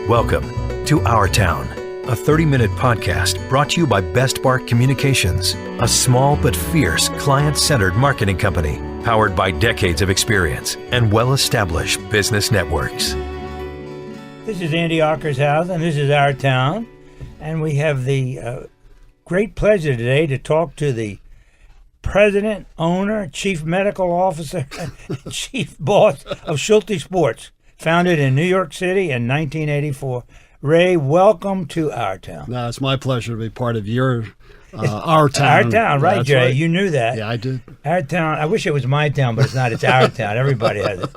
Welcome to Our Town, a 30-minute podcast brought to you by Best Bark Communications, a small but fierce client-centered marketing company powered by decades of experience and well-established business networks. This is Andy Ockershausen, and this is Our Town, and we have the great pleasure today to talk to the president, owner, chief medical officer, and chief boss of Schulte Sports, founded in New York City in 1984. Ray, welcome to Our Town. No, it's my pleasure to be part of your Our Town. Our Town, right, That's Jay? right. You knew that. Yeah, I did. Our Town. I wish it was my town, but it's not. It's Our Town. Everybody has it.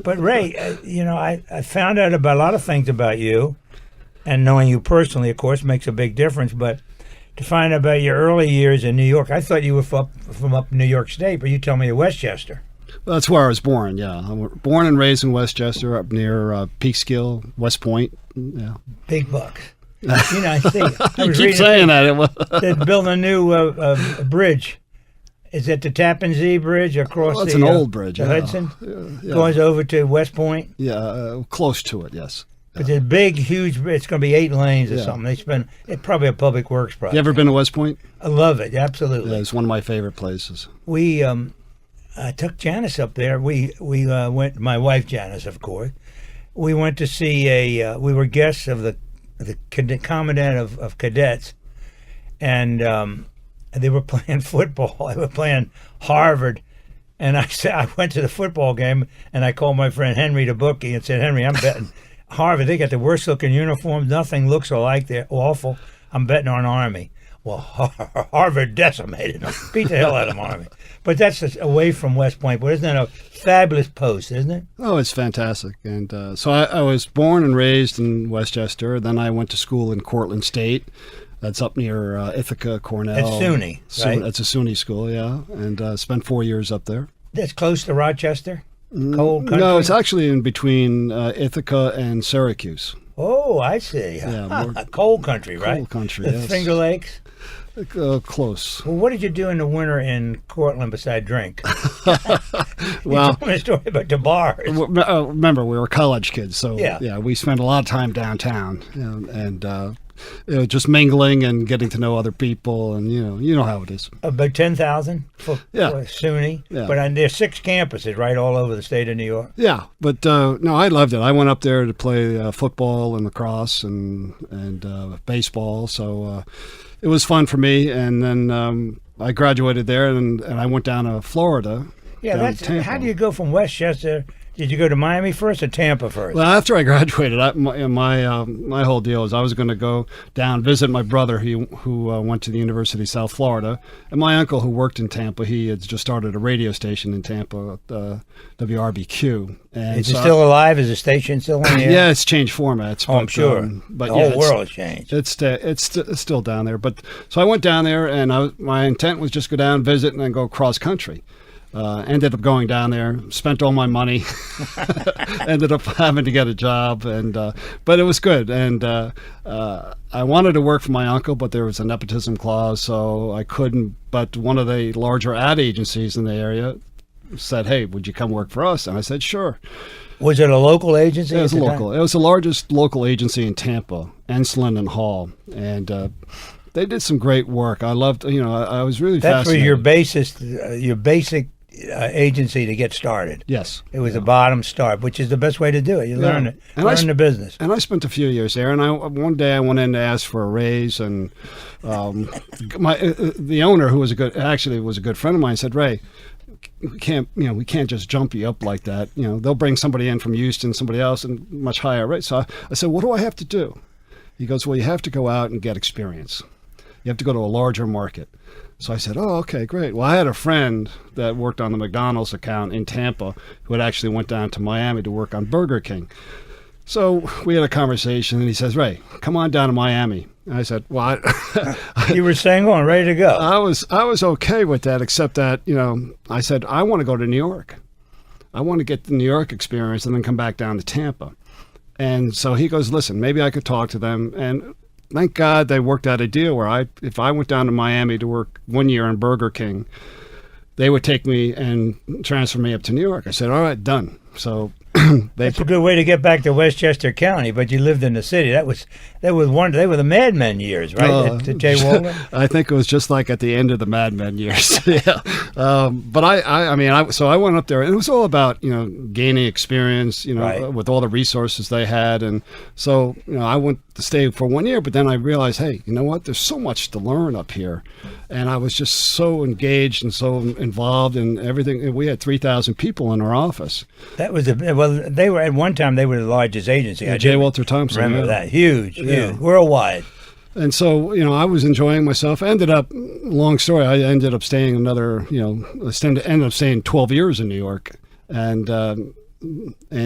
But Ray, I found out about a lot of things about you, and knowing you personally, of course, makes a big difference. But to find out about your early years in New York, I thought you were from up in New York State, but you tell me you're Westchester. Well, that's where I was born, yeah. I was born and raised in Westchester, up near Peekskill, West Point. Yeah. Big bucks. I see. You keep saying that. They're building a new bridge. Is it the Tappan Zee Bridge across It's an old bridge, the yeah. Hudson? Yeah. Goes over to West Point? Yeah, close to it, yes. But it's a big, huge bridge. It's going to be 8 lanes or Yeah. something. It's probably a public works project. You ever been to West Point? I love it, absolutely. Yeah, it's one of my favorite places. We I took Janice up there. We went, my wife Janice, of course. We went to see we were guests of the commandant of cadets, and they were playing football. They were playing Harvard, and I went to the football game, and I called my friend Henry the bookie and said, Henry, I'm betting Harvard. They got the worst looking uniforms. Nothing looks alike. They're awful. I'm betting on Army. Well, Harvard decimated them. Beat the hell out of them, Army. But that's just away from West Point. But isn't that a fabulous post, isn't it? Oh, it's fantastic. And so I was born and raised in Westchester. Then I went to school in Cortland State. That's up near Ithaca, Cornell. It's SUNY, right? It's a SUNY school, yeah. And spent 4 years up there. That's close to Rochester? Cold country? No, it's actually in between Ithaca and Syracuse. Oh, I see. Yeah, cold country, right? Cold country, The yes. Finger Lakes? Close. Well, what did you do in the winter in Cortland beside drink? Well, you told me a story about the bars. Remember, we were college kids, so Yeah. we spent a lot of time downtown, and just mingling and getting to know other people, and you know how it is. About 10,000 for SUNY. Yeah. But there's 6 campuses right all over the state of New York. Yeah, but no, I loved it. I went up there to play football and lacrosse and baseball, so it was fun for me. And then I graduated there, and I went down to Florida. Yeah, down to Tampa. how do you go from Westchester? Did you go to Miami first or Tampa first? Well, after I graduated, my whole deal is I was going to go down visit my brother who went to the University of South Florida, and my uncle who worked in Tampa. He had just started a radio station in Tampa, WRBQ. And Is it still alive? Is the station still on the air? Yeah, it's changed formats. Oh, I'm sure. But the whole world has changed. It's still down there. But so I went down there, and my intent was just go down, visit, and then go cross country. Ended up going down there, spent all my money, ended up having to get a job, but it was good. And I wanted to work for my uncle, but there was a nepotism clause, so I couldn't. But one of the larger ad agencies in the area said, "Hey, would you come work for us?" And I said, "Sure." Was it a local agency? It was local. It was the largest local agency in Tampa, Ensslin and Hall, and they did some great work. I loved, I was really That's fascinated. for your basic agency to get started. Yes. It was a bottom start, which is the best way to do it. You learn it, learn the business. And I spent a few years there. And one day I went in to ask for a raise, and the owner, who was a good friend of mine, said, "Ray, we can't just jump you up like that. They'll bring somebody in from Houston, somebody else, and much higher rate." So I said, "What do I have to do?" He goes, "Well, you have to go out and get experience. You have to go to a larger market." So I said, "Oh, okay, great." Well, I had a friend that worked on the McDonald's account in Tampa who had actually went down to Miami to work on Burger King. So we had a conversation, and he says, "Ray, come on down to Miami." And I said, "Well, you were single and ready to go." I was okay with that, except that I said I want to go to New York. I want to get the New York experience and then come back down to Tampa. And so he goes, "Listen, maybe I could talk to them." And thank God they worked out a deal where if I went down to Miami to work 1 year in Burger King, they would take me and transfer me up to New York. I said, "All right, done." So That's a good way to get back to Westchester County, but you lived in the city. They were the Mad Men years, right? To Jay Walden. I think it was just like at the end of the Mad Men years. Yeah. But I went up there, and it was all about, gaining experience, Right. with all the resources they had. And so, I went to stay for 1 year, but then I realized, hey, you know what? There's so much to learn up here. And I was just so engaged and so involved in everything. We had 3,000 people in our office. That was they were at one time they were the largest agency. Yeah, I J. do Walter Thompson. remember Yeah. that. Huge, Yeah. worldwide. And so, I was enjoying myself. I ended up, long story, I ended up staying ended up staying 12 years in New York. And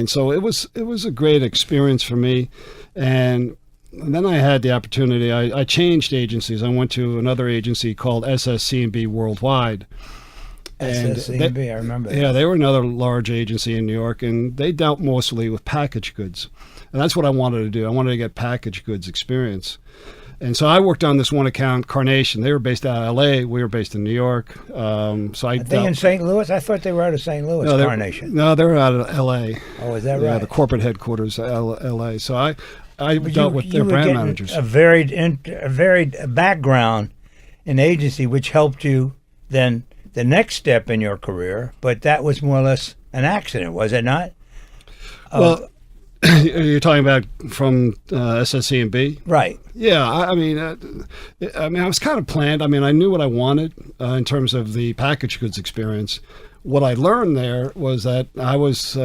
so it was a great experience for me. And then I had the opportunity, I changed agencies. I went to another agency called SSC&B Worldwide. SSC&B, I remember that. Yeah, they were another large agency in New York, and they dealt mostly with packaged goods. And that's what I wanted to do. I wanted to get packaged goods experience. And so I worked on this one account, Carnation. They were based out of L.A. We were based in New York. Are they in St. Louis? I thought they were out of St. Louis, Carnation. No, they were out of L.A. Oh, is that Yeah, right? the corporate headquarters, L.A. So I dealt with their were brand getting managers. A varied background in agency, which helped you then the next step in your career. But that was more or less an accident, was it not? Well, you're talking about from SSC&B? Right. Yeah, I mean, I was kind of planned. I mean, I knew what I wanted in terms of the packaged goods experience. What I learned there was that I was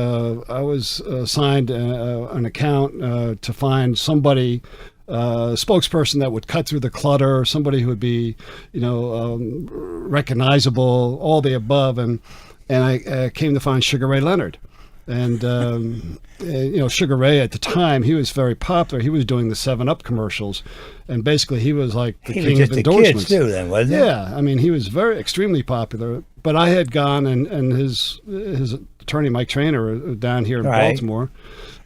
assigned an account to find somebody, spokesperson that would cut through the clutter, somebody who would be, recognizable, all the above, and I came to find Sugar Ray Leonard. And, Sugar Ray at the time, he was very popular. He was doing the 7-Up commercials. And basically, he was like the king of endorsements. Kid too, then, wasn't he? Yeah. I mean, he was extremely popular. But I had gone, and his attorney, Mike Traynor, down here in Baltimore.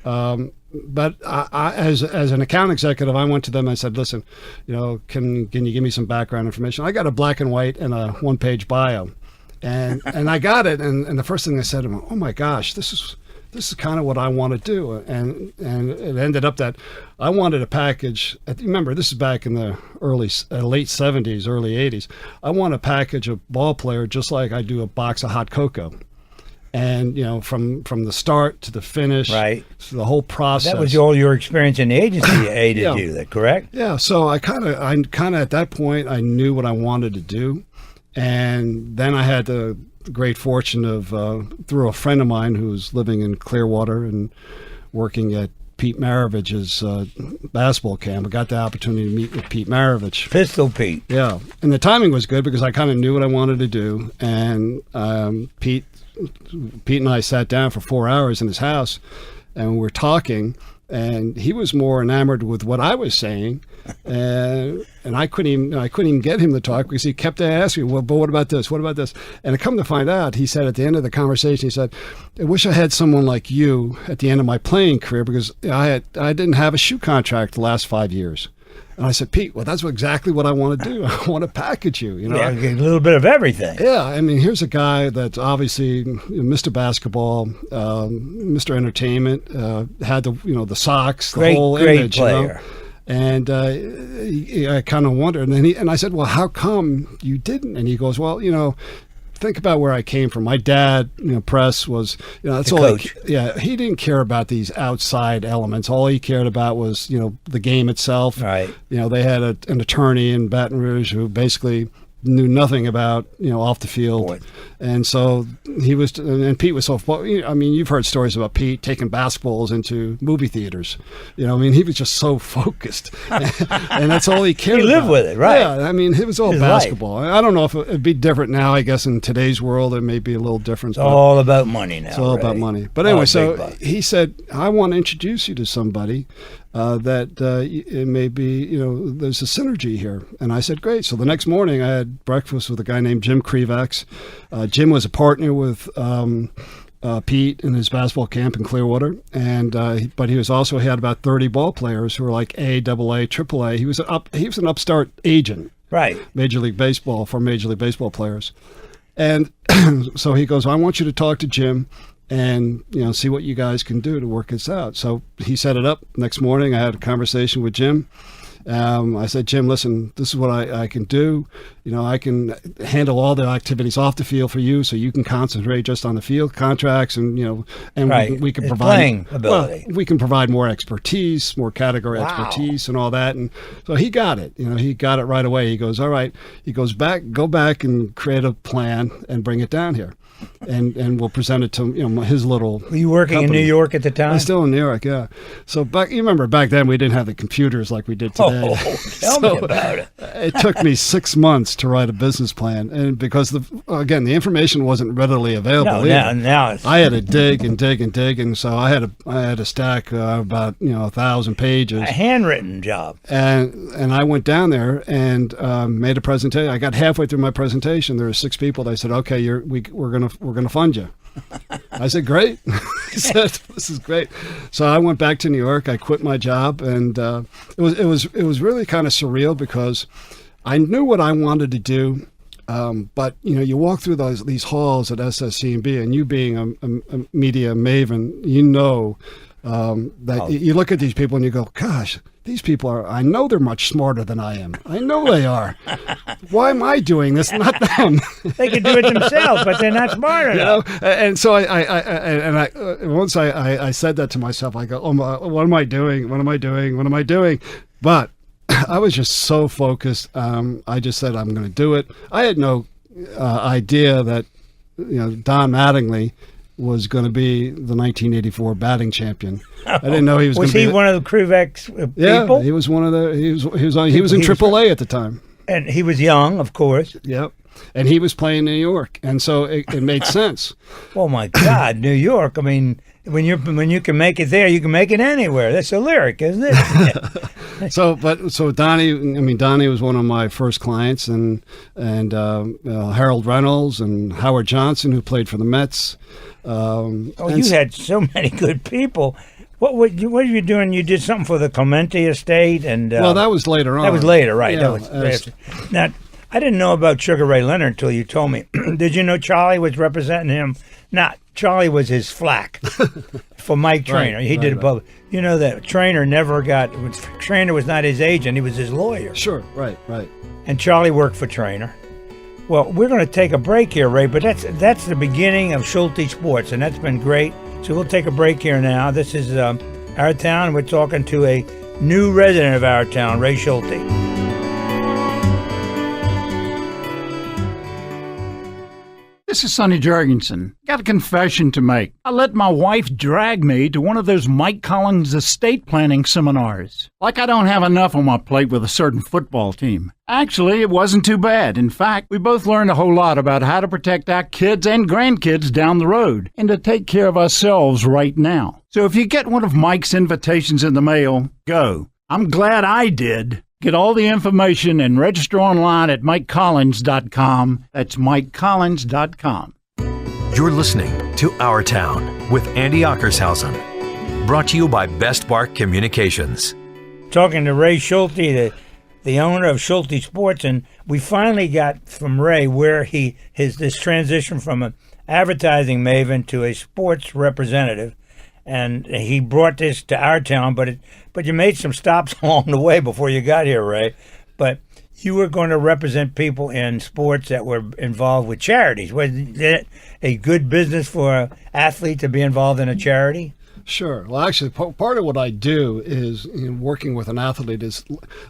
But I, as an account executive, I went to them and I said, listen, can you give me some background information? I got a black and white and a 1-page bio. And I got it, and the first thing I said to him, oh my gosh, this is kind of what I want to do, and it ended up that I wanted a package. Remember, this is back in the late 70s, early 80s. I want a package of ball player just like I do a box of hot cocoa, and from the start to the finish, right, so the whole process. That was all your experience in the agency aided you. That correct? Yeah. So I kind of at that point I knew what I wanted to do. And then I had the great fortune of, through a friend of mine who was living in Clearwater and working at Pete Maravich's basketball camp, I got the opportunity to meet with Pete Maravich. Pistol Pete. Yeah. And the timing was good because I kind of knew what I wanted to do. And Pete and I sat down for 4 hours in his house, and we were talking. And he was more enamored with what I was saying, and I couldn't even get him to talk because he kept asking me, well, but what about this? What about this? And to come to find out, he said at the end of the conversation, he said, I wish I had someone like you at the end of my playing career because I didn't have a shoe contract the last 5 years. And I said, Pete, well, that's exactly what I want to do. I want to package you. Yeah, a little bit of everything. Yeah, I mean, here's a guy that's obviously Mr. Basketball, Mr. Entertainment, had the socks, the whole image. Great player. And I kind of wondered. And I said, well, how come you didn't? And he goes, well, think about where I came from. My dad, press was, that's the all. coach. He didn't care about these outside elements. All he cared about was, the game itself. Right. They had an attorney in Baton Rouge who basically knew nothing about, off the field. Boy. And so he was, and Pete was I mean, you've heard stories about Pete taking basketballs into movie theaters. He was just so focused. And that's all he cared about. He lived with it, right? Yeah, I mean, it was all His basketball. Life. I don't know if it'd be different now. I guess in today's world, it may be a little different. It's all about money now. It's all about money. But anyway, so he said, I want to introduce you to somebody that it may be, there's a synergy here. And I said, great. So the next morning I had breakfast with a guy named Jim Krevax. Jim was a partner with Pete in his basketball camp in Clearwater. But he had about 30 ball players who were like A, AA, AAA. He was an upstart agent. Right. Major League Baseball for Major League Baseball players. And so he goes, I want you to talk to Jim. and see what you guys can do to work this out. So he set it up. Next morning, I had a conversation with Jim. I said, Jim, listen, this is what I can do. I can handle all the activities off the field for you, so you can concentrate just on the field contracts, and right. we can It's provide playing ability. we can provide more expertise, more category expertise, and all that. And so he got it. He got it right away. He goes, all right. He goes, go back and create a plan and bring it down here. And we'll present it to his little. Were you working company. in New York at the time? I was still in New York, yeah. So you remember back then we didn't have the computers like we did today. Tell me about it. It took me 6 months to write a business plan, and because the information wasn't readily available. Now it's, I had to dig and dig and dig, and so I had to stack about 1,000 pages. A handwritten job. And I went down there and made a presentation. I got halfway through my presentation. There were 6 people. They said, "Okay, we're gonna fund you." I said, "Great." He said, "This is great." So I went back to New York. I quit my job, and it was really kind of surreal because I knew what I wanted to do. But you walk through these halls at SSC&B, and you being a media maven, that you look at these people and you go, "Gosh, these people I know they're much smarter than I am. I know they are. Why am I doing this, not them?" They can do it themselves, but they're not smart enough. And so once I said that to myself, I go, "Oh my, what am I doing? What am I doing? What am I doing?" But I was just so focused. I just said, I'm going to do it. I had no idea that Don Mattingly was going to be the 1984 batting champion. I didn't know he was. Was he one of the Kruvek's people? Yeah, he was one of the. He was in AAA at the time, and he was young, of course. Yep, and he was playing in New York, and so it made sense. Oh my God, New York! I mean, when you can make it there, you can make it anywhere. That's a lyric, isn't it? So Donnie was one of my first clients, and Harold Reynolds and Howard Johnson, who played for the Mets. You had so many good people. What were you doing? You did something for the Clemente estate, and well, that was later on. That was later, right? Yeah, that was now. I didn't know about Sugar Ray Leonard until you told me. Did you know Charlie was representing him? Charlie was his flack for Mike Trainer. Right, he did it both. You know that Trainer Trainer was not his agent; he was his lawyer. Sure, right. And Charlie worked for Trainer. Well, we're going to take a break here, Ray, but that's the beginning of Schulte Sports, and that's been great. So we'll take a break here now. This is Our Town. We're talking to a new resident of Our Town, Ray Schulte. This is Sonny Jorgensen. Got a confession to make. I let my wife drag me to one of those Mike Collins estate planning seminars. Like I don't have enough on my plate with a certain football team. Actually, it wasn't too bad. In fact, we both learned a whole lot about how to protect our kids and grandkids down the road and to take care of ourselves right now. So if you get one of Mike's invitations in the mail, go. I'm glad I did. Get all the information and register online at MikeCollins.com. That's MikeCollins.com. You're listening to Our Town with Andy Ockershausen. Brought to you by Best Bark Communications. Talking to Ray Schulte, the owner of Schulte Sports, and we finally got from Ray where this transition from an advertising maven to a sports representative. And he brought this to Our Town, but you made some stops along the way before you got here, Ray. But you were going to represent people in sports that were involved with charities. Was it a good business for an athlete to be involved in a charity? Sure. Well, actually, part of what I do is working with an athlete is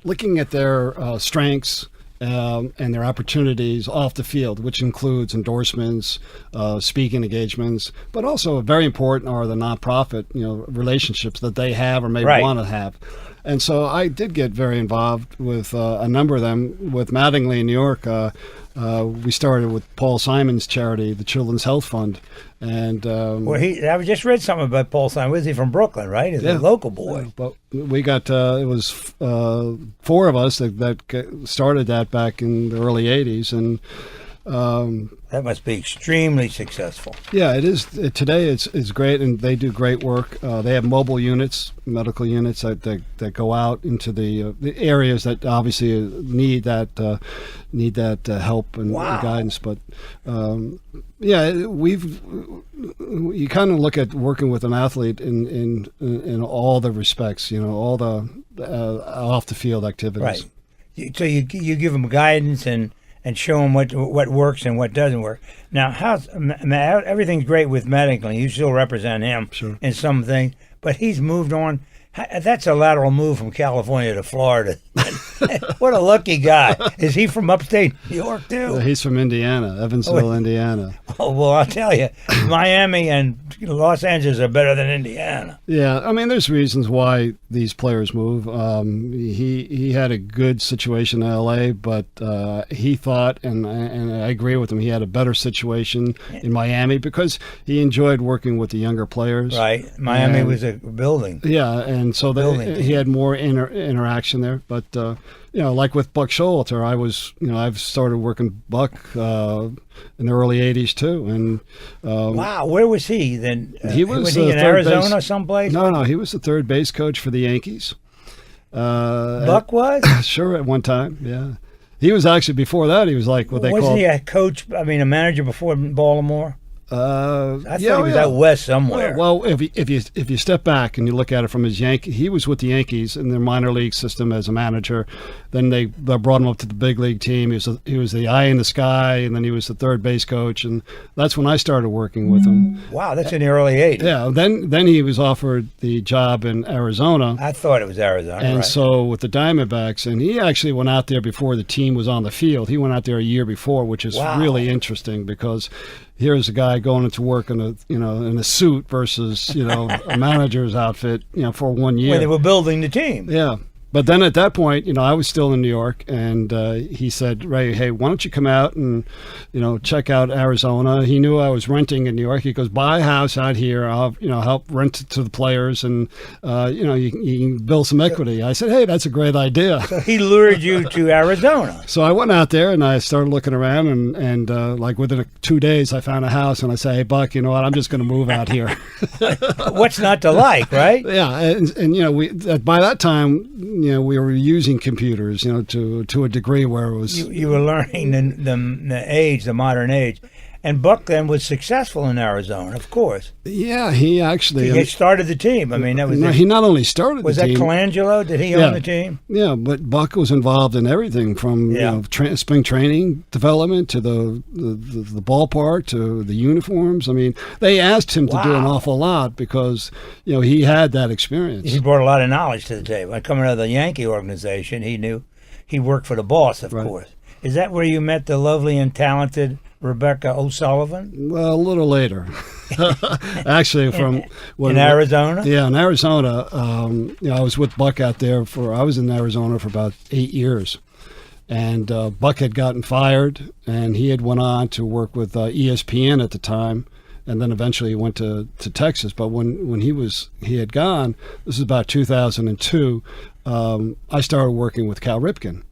looking at their strengths, and their opportunities off the field, which includes endorsements, speaking engagements, but also very important are the nonprofit, relationships that they have or may want to have. And so I did get very involved with a number of them. With Mattingly in New York, we started with Paul Simon's charity, the Children's Health Fund. And I just read something about Paul Simon. Was he from Brooklyn, right? He's a local boy. But we got it was 4 of us that started that back in the early '80s, and That must be extremely successful. Yeah, it is. Today it's great, and they do great work. They have mobile units, medical units that go out into the areas that obviously need that help and guidance. But yeah, you kind of look at working with an athlete in all the respects. All the off the field activities. Right. So you give them guidance and show them what works and what doesn't work. Now, everything's great with medical. You still represent him in some things, but he's moved on. That's a lateral move from California to Florida. What a lucky guy. Is he from upstate New York, too? He's from Indiana, Evansville, Indiana. Oh, well, I'll tell you, Miami and Los Angeles are better than Indiana. Yeah, I mean, there's reasons why these players move. He had a good situation in L.A., but he thought, and I agree with him, he had a better situation in Miami because he enjoyed working with the younger players. Right. Miami was a building. Yeah, and so he had more interaction there. But like with Buck Schulte, I've started working Buck in the early '80s too. And wow, where was he then? He was in Arizona, someplace. No, he was the third base coach for the Yankees. Buck was sure at one time. Yeah, he was actually before that. He was like what they call. Wasn't he a coach? I mean, a manager before Baltimore. I thought he was out west somewhere. Well, if you step back and you look at it from his he was with the Yankees in their minor league system as a manager. Then they brought him up to the big league team. He was the eye in the sky, and then he was the third base coach, and that's when I started working with him. Wow, that's in the early '80s. Yeah, then he was offered the job in Arizona. I thought it was Arizona. And right. so with the Diamondbacks, and he actually went out there before the team was on the field. He went out there a year before, which is really interesting because here's a guy going into work in a suit versus a manager's outfit for 1 year. When they were building the team. Yeah. But then at that point, I was still in New York, and he said, Ray, hey, why don't you come out and, check out Arizona? He knew I was renting in New York. He goes, buy a house out here. I'll, help rent it to the players, and, you can build some equity. I said, hey, that's a great idea. So he lured you to Arizona. So I went out there, and I started looking around, and like within 2 days, I found a house, and I said, hey, Buck, you know what? I'm just going to move out here. What's not to like, right? Yeah, and we by that time, we were using computers, to a degree where it was. You were learning the modern age. And Buck then was successful in Arizona, of course. Yeah, he actually. He started the team. I mean, that was. He not only started was the team. Was that Colangelo? Did he own the team? Yeah, but Buck was involved in everything from spring training development to the ballpark to the uniforms. I mean, they asked him to do an awful lot because he had that experience. He brought a lot of knowledge to the table. Coming out of the Yankee organization, he worked for the boss, of course. Is that where you met the lovely and talented Rebecca O'Sullivan? Well, a little later. Actually, in Arizona? Yeah, in Arizona. I was with Buck out there I was in Arizona for about 8 years. And Buck had gotten fired, and he had went on to work with ESPN at the time, and then eventually he went to Texas. But when he had gone, this is about 2002, I started working with Cal Ripken.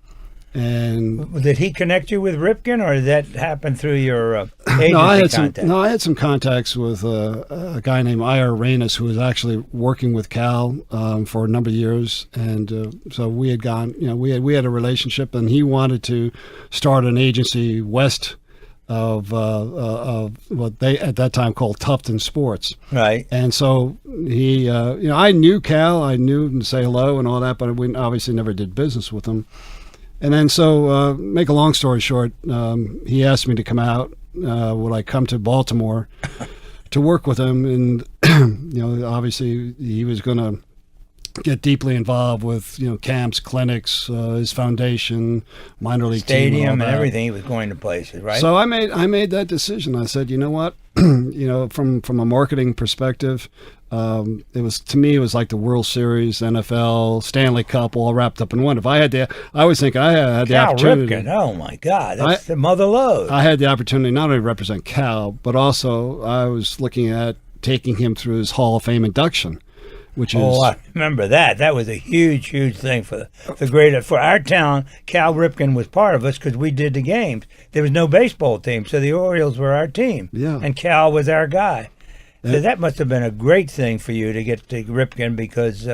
And did he connect you with Ripken, or did that happen through your agency contact? I had some contacts with a guy named Ira Reynes, who was actually working with Cal for a number of years, and so we had gone. We had a relationship, and he wanted to start an agency west of what they at that time called Town Sports. Right. And so he, I knew Cal, I knew him to say hello and all that, but we obviously never did business with him. And then so, make a long story short, he asked me to come out. Would I come to Baltimore to work with him? And, obviously he was going to get deeply involved with, camps, clinics, his foundation, minor league stadium, team, and everything. He was going to places, right? So I made that decision. I said, you know what, from a marketing perspective, it was like the World Series, NFL, Stanley Cup, all wrapped up in one. I was thinking I had the opportunity. Ripken, oh my God, that's the mother lode. I had the opportunity not only to represent Cal, but also I was looking at taking him through his Hall of Fame induction. which is Oh, I remember that. That was a huge, huge thing for for our town. Cal Ripken was part of us because we did the games. There was no baseball team, so the Orioles were our team. Yeah. And Cal was our guy. So that must have been a great thing for you to get to Ripken because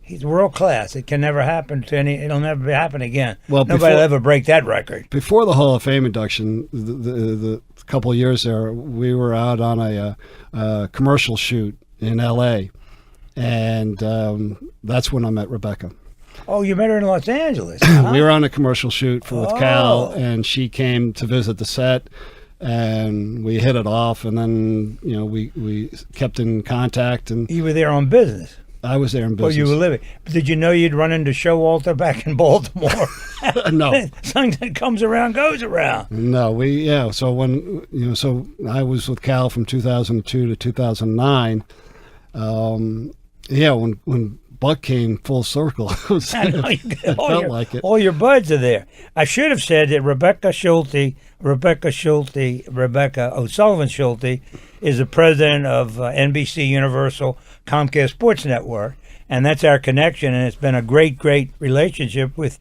he's world class. It can never happen to it'll never happen again. Well, Nobody will ever break that record. before the Hall of Fame induction, the couple of years there, we were out on a commercial shoot in L.A., and that's when I met Rebecca. Oh, you met her in Los Angeles. Huh? We were on a commercial shoot with Oh. Cal, and she came to visit the set, and we hit it off, and then we kept in contact, and You were there on business. I was there in Well, business. you were living. But did you know you'd run into Showalter back in Baltimore? No. Something that comes around goes around. No, So when so I was with Cal from 2002 to 2009. When Buck came full circle, it was, I know it felt like it. all your buds are there. I should have said that Rebecca O'Sullivan Schulte is the president of NBC Universal Comcast Sports Network, and that's our connection. And it's been a great, great relationship with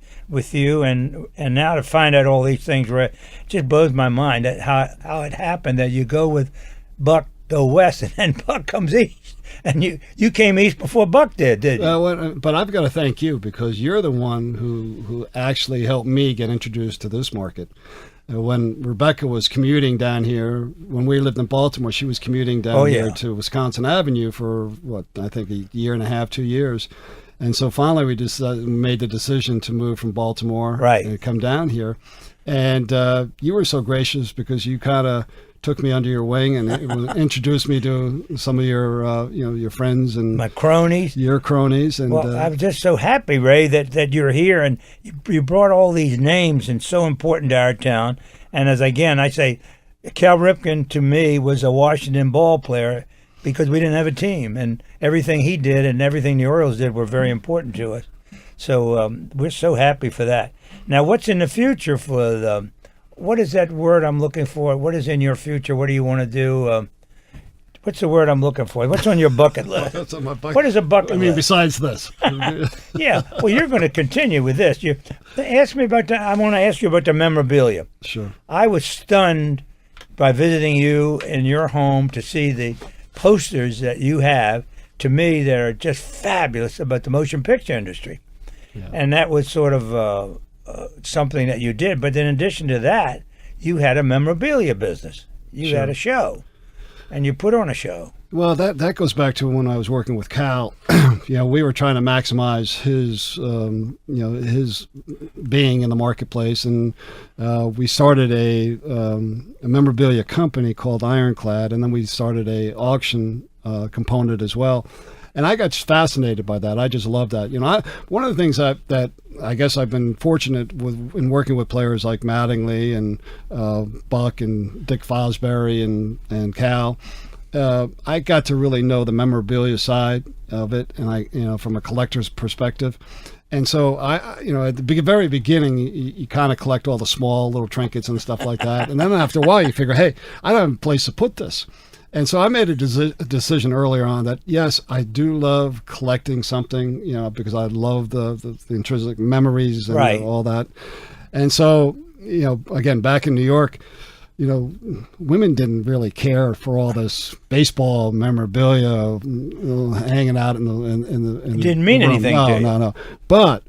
you. And now to find out all these things, it just blows my mind that how it happened that you go with Buck, go west, and then Buck comes east. And you came east before Buck did you? But I've got to thank you because you're the one who actually helped me get introduced to this market. When Rebecca was commuting down here, when we lived in Baltimore, she was commuting down here to Wisconsin Avenue for, I think a year and a half, 2 years. And so finally we just made the decision to move from Baltimore and come down here. And you were so gracious because you kind of took me under your wing and introduced me to some of your friends and my cronies. Your cronies. And well, I'm just so happy, Ray, that you're here and you brought all these names and so important to our town. And as again I say, Cal Ripken to me was a Washington ball player because we didn't have a team, and everything he did and everything the Orioles did were very important to us. So we're so happy for that. Now, what's in the future for the? What is that word I'm looking for? What is in your future? What do you want to do? What's the word I'm looking for? What's on your bucket list? That's on my bucket. What is a bucket list? I mean, besides this. Yeah. Well, you're going to continue with this. Ask me about I want to ask you about the memorabilia. Sure. I was stunned by visiting you in your home to see the posters that you have, to me, that are just fabulous about the motion picture industry. Yeah. And that was sort of something that you did. But in addition to that, you had a memorabilia business. You had a show, and you put on a show. Well, that goes back to when I was working with Cal. We were trying to maximize his his being in the marketplace, and we started a memorabilia company called Ironclad, and then we started a auction component as well. And I got fascinated by that. I just love that. One of the things that I guess I've been fortunate in working with players like Mattingly and Buck and Dick Fosbury and Cal. I got to really know the memorabilia side of it, and from a collector's perspective. And so at the very beginning, you kind of collect all the small little trinkets and stuff like that. And then after a while, you figure, hey, I don't have a place to put this. And so I made a decision earlier on that, yes, I do love collecting something, because I love the intrinsic memories and all that. And so, again, back in New York, women didn't really care for all this baseball memorabilia hanging out in the it didn't mean anything to you. No. But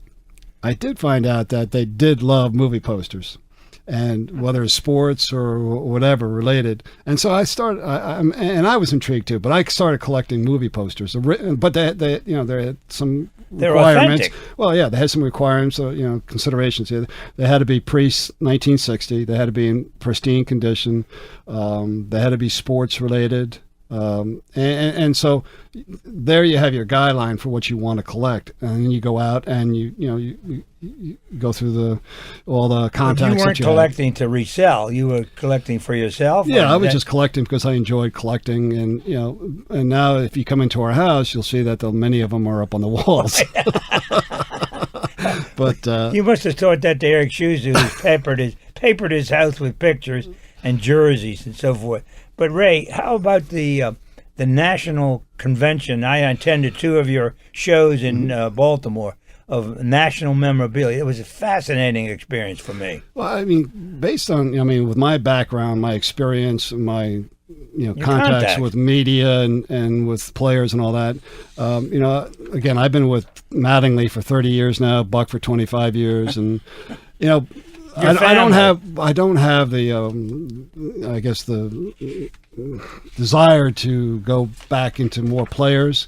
I did find out that they did love movie posters. And whether it's sports or whatever related, and so I started. I was intrigued too. But I started collecting movie posters. But they had some requirements. Authentic. Well, yeah, they had some requirements. Considerations. They had to be pre-1960. They had to be in pristine condition. They had to be sports related. And so there you have your guideline for what you want to collect, and then you go out and you go through all the contacts. You weren't collecting to resell; you were collecting for yourself. Yeah, I was just collecting because I enjoyed collecting, and and now if you come into our house, you'll see that many of them are up on the walls. But you must have taught that to Eric Schulte, who's papered his house with pictures and jerseys and so forth. But Ray, how about the the national convention. I attended 2 of your shows in Baltimore of national memorabilia. It was a fascinating experience for me. Well, I mean, based on, with my background, my experience, my contacts with media and with players and all that. Again, I've been with Mattingly for 30 years now, Buck for 25 years, and I don't have the I guess the desire to go back into more players.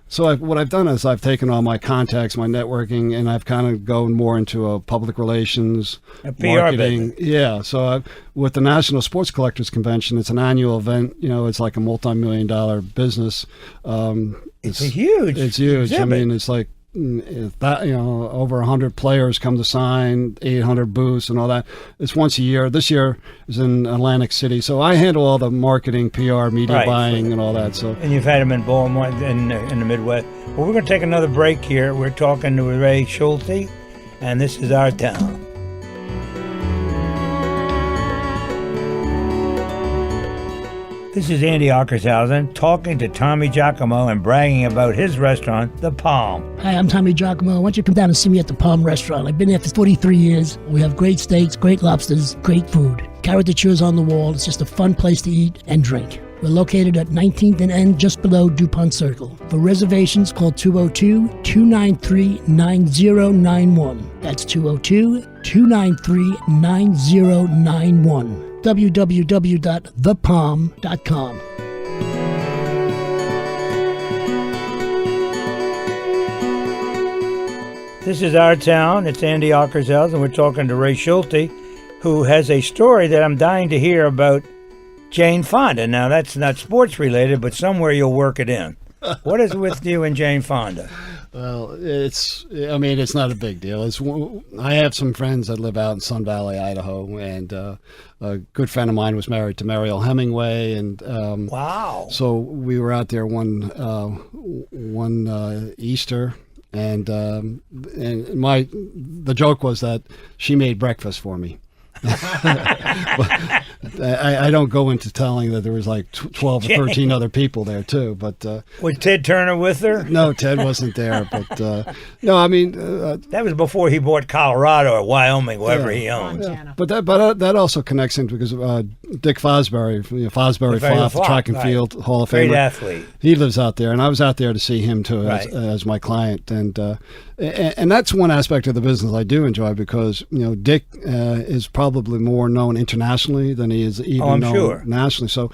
So what I've done is I've taken all my contacts, my networking, and I've kind of gone more into a public relations, marketing. Yeah. So with the National Sports Collectors Convention, it's an annual event. It's like a multi-million-dollar business. It's huge. It's huge. Exhibit. I mean, it's like over 100 players come to sign, 800 booths and all that. It's once a year. This year is in Atlantic City, so I handle all the marketing, PR, media buying, and all that. So, and you've had them in Baltimore in the Midwest. Well, we're going to take another break here. We're talking to Ray Schulte, and this is Our Town. This is Andy Ockershausen talking to Tommy Giacomo and bragging about his restaurant, The Palm. Hi, I'm Tommy Giacomo. Why don't you come down and see me at The Palm Restaurant? I've been there for 43 years. We have great steaks, great lobsters, great food. Caricatures on the wall. It's just a fun place to eat and drink. We're located at 19th and N, just below DuPont Circle. For reservations, call 202-293-9091. That's 202-293-9091. www.thepalm.com. This is Our Town. It's Andy Ockershausen, and we're talking to Ray Schulte, who has a story that I'm dying to hear about Jane Fonda. Now, that's not sports related, but somewhere you'll work it in. What is with you and Jane Fonda? Well, it's not a big deal. I have some friends that live out in Sun Valley, Idaho, and a good friend of mine was married to Mariel Hemingway, and wow. So we were out there one Easter, and the joke was that she made breakfast for me. I don't go into telling that there was like 12 or 13 other people there too, but was Ted Turner with her? No, Ted wasn't there, but no, I mean that was before he bought Colorado or Wyoming, wherever he owned. Yeah. But that also connects into because Dick Fosbury, Fosbury Flop, track and field Hall of Famer, great athlete. He lives out there, and I was out there to see him too as my client, and that's one aspect of the business I do enjoy because Dick is probably more known internationally than he is even known nationally. So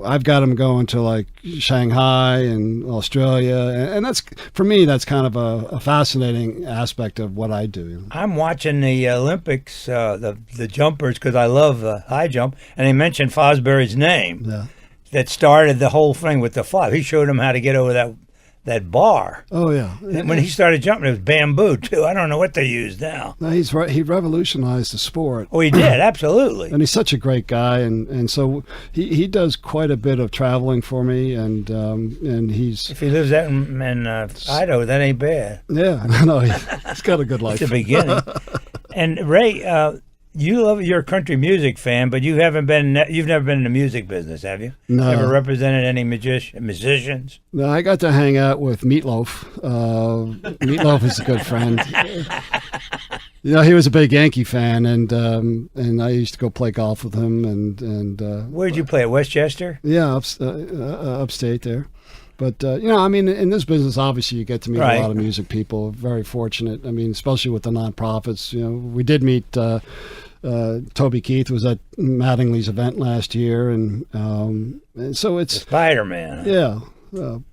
I've got him going to like Shanghai and Australia, and that's for me that's kind of a fascinating aspect of what I do. I'm watching the Olympics, the jumpers, because I love high jump, and they mentioned Fosbury's name. Yeah. That started the whole thing with the flop. He showed him how to get over that bar. Oh yeah. And when he started jumping, it was bamboo too. I don't know what they use now. No, he's right. He revolutionized the sport. Oh, he did, absolutely. And he's such a great guy, and so he does quite a bit of traveling for me, and he's. If he lives out in Idaho, that ain't bad. Yeah, no, he's got a good life. It's the beginning. And Ray, you're a country music fan, but you've never been in the music business, have you? No. Ever represented any musicians? No, I got to hang out with Meatloaf. Meatloaf is a good friend. He was a big Yankee fan, and I used to go play golf with him. And where'd you play, at Westchester? Yeah, upstate there. But, in this business, obviously, you get to meet a lot of music people. Very fortunate. I mean, especially with the nonprofits. We did meet Toby Keith was at Mattingly's event last year. And so it's... Spider-Man. Yeah.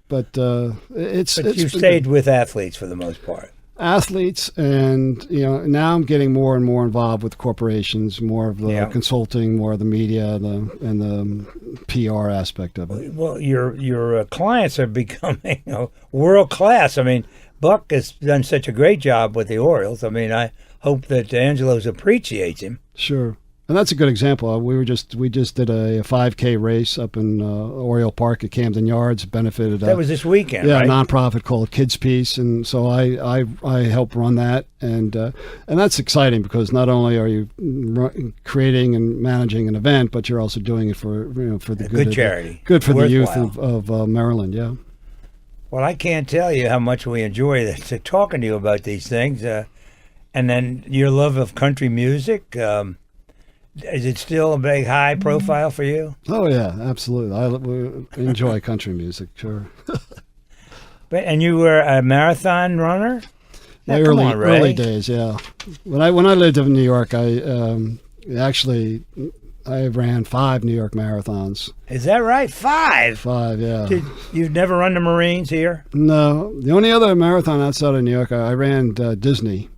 But you stayed with athletes for the most part. Athletes, and now I'm getting more and more involved with corporations, more of the consulting, more of the media, and the PR aspect of it. Well, your clients are becoming world class. I mean, Buck has done such a great job with the Orioles. I mean, I hope that Angelos appreciates him. Sure. And that's a good example. We just did a 5K race up in Oriole Park at Camden Yards. Benefited. That was this weekend, yeah, right? a nonprofit called Kids Peace, and so I help run that, and that's exciting because not only are you creating and managing an event, but you're also doing it for the good charity, good for the youth worthwhile. of Maryland. Yeah. Well, I can't tell you how much we enjoy talking to you about these things, and then your love of country music. Is it still a big high profile for you? Oh yeah, absolutely. We enjoy country music, sure. And you were a marathon runner? Now, early days, yeah. When I lived in New York, I ran 5 New York marathons. Is that right? 5? 5, yeah. You've never run the Marines here? No, the only other marathon outside of New York, I ran Disney.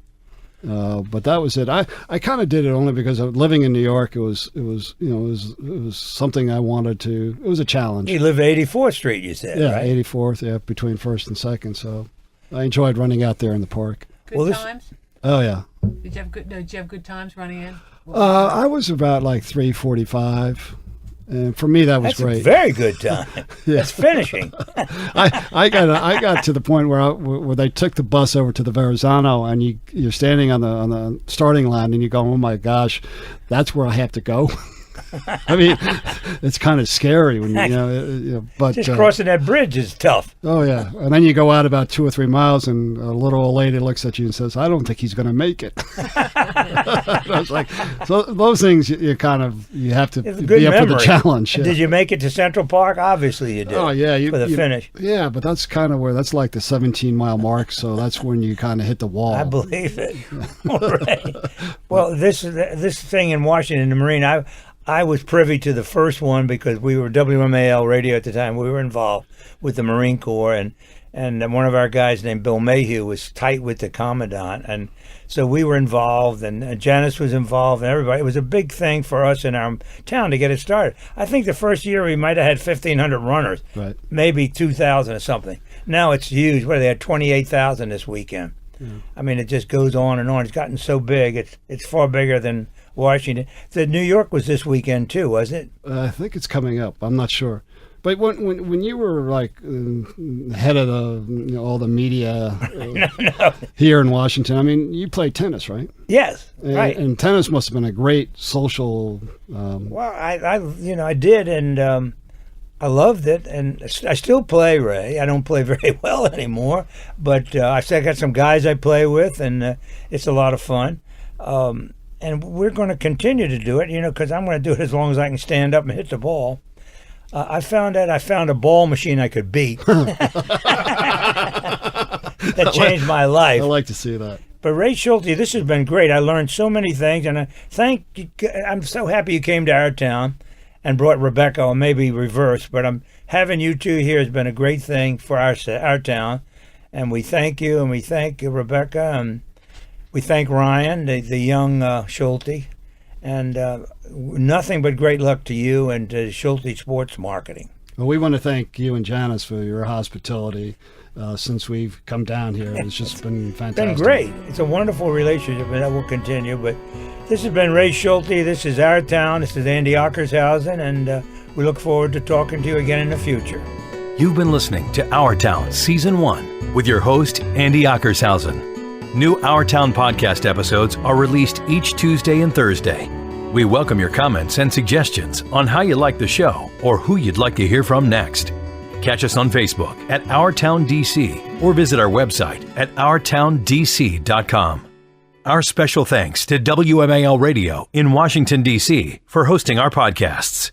But that was it. I kind of did it only because of living in New York. It was something I wanted to. It was a challenge. You live at 84th Street, you said, yeah, right? 84th, yeah, between 1st and 2nd. So I enjoyed running out there in the park. Good times? Oh yeah. Did you have good times running in? I was about like 3:45. And for me, that was That's great. A very good time. Yeah. That's finishing. I got to the point where they took the bus over to the Verrazano, and you're standing on the starting line, and you go, oh my gosh, that's where I have to go. I mean, it's kind of scary when but just crossing that bridge is tough. Oh yeah, and then you go out about 2 or 3 miles, and a little old lady looks at you and says, "I don't think he's going to make it." I was like, so those things you have to be up for the challenge. Yeah. Did you make it to Central Park? Obviously you did. Oh yeah, for the finish. Yeah, but that's kind of that's like the 17-mile mark, so that's when you kind of hit the wall. I believe it. Right. Well, this thing in Washington, the Marine, I was privy to the first one because we were WMAL radio at the time. We were involved with the Marine Corps, and one of our guys named Bill Mayhew was tight with the commandant, and so we were involved, and Janice was involved, and everybody. It was a big thing for us in our town to get it started. I think the first year we might have had 1,500 runners, right? Maybe 2,000 or something. Now it's huge. They had 28,000 this weekend. Yeah. I mean, it just goes on and on. It's gotten so big. It's far bigger than Washington. The New York was this weekend too, wasn't it? I think it's coming up. I'm not sure. But when you were like head of all the media here in Washington, I mean, you played tennis, right? Yes, right. And tennis must have been a great social. Well, I did, and I loved it, and I still play, Ray. I don't play very well anymore, but I still got some guys I play with, and it's a lot of fun. And we're going to continue to do it, because I'm going to do it as long as I can stand up and hit the ball. I found a ball machine I could beat. That changed my life. I like to see that. But Ray Schulte, this has been great. I learned so many things, and I'm so happy you came to our town and brought Rebecca, or maybe reverse, but having you two here has been a great thing for our town. And we thank you, and we thank Rebecca, and we thank Ryan, the young Schulte, and nothing but great luck to you and to Schulte Sports Marketing. Well, we want to thank you and Janice for your hospitality since we've come down here. It's just been fantastic. It's been great. It's a wonderful relationship, and that will continue. But this has been Ray Schulte. This is Our Town. This is Andy Ockershausen, and we look forward to talking to you again in the future. You've been listening to Our Town Season 1 with your host, Andy Ockershausen. New Our Town podcast episodes are released each Tuesday and Thursday. We welcome your comments and suggestions on how you like the show or who you'd like to hear from next. Catch us on Facebook at Our Town DC or visit our website at OurTownDC.com. Our special thanks to WMAL Radio in Washington, D.C. for hosting our podcasts.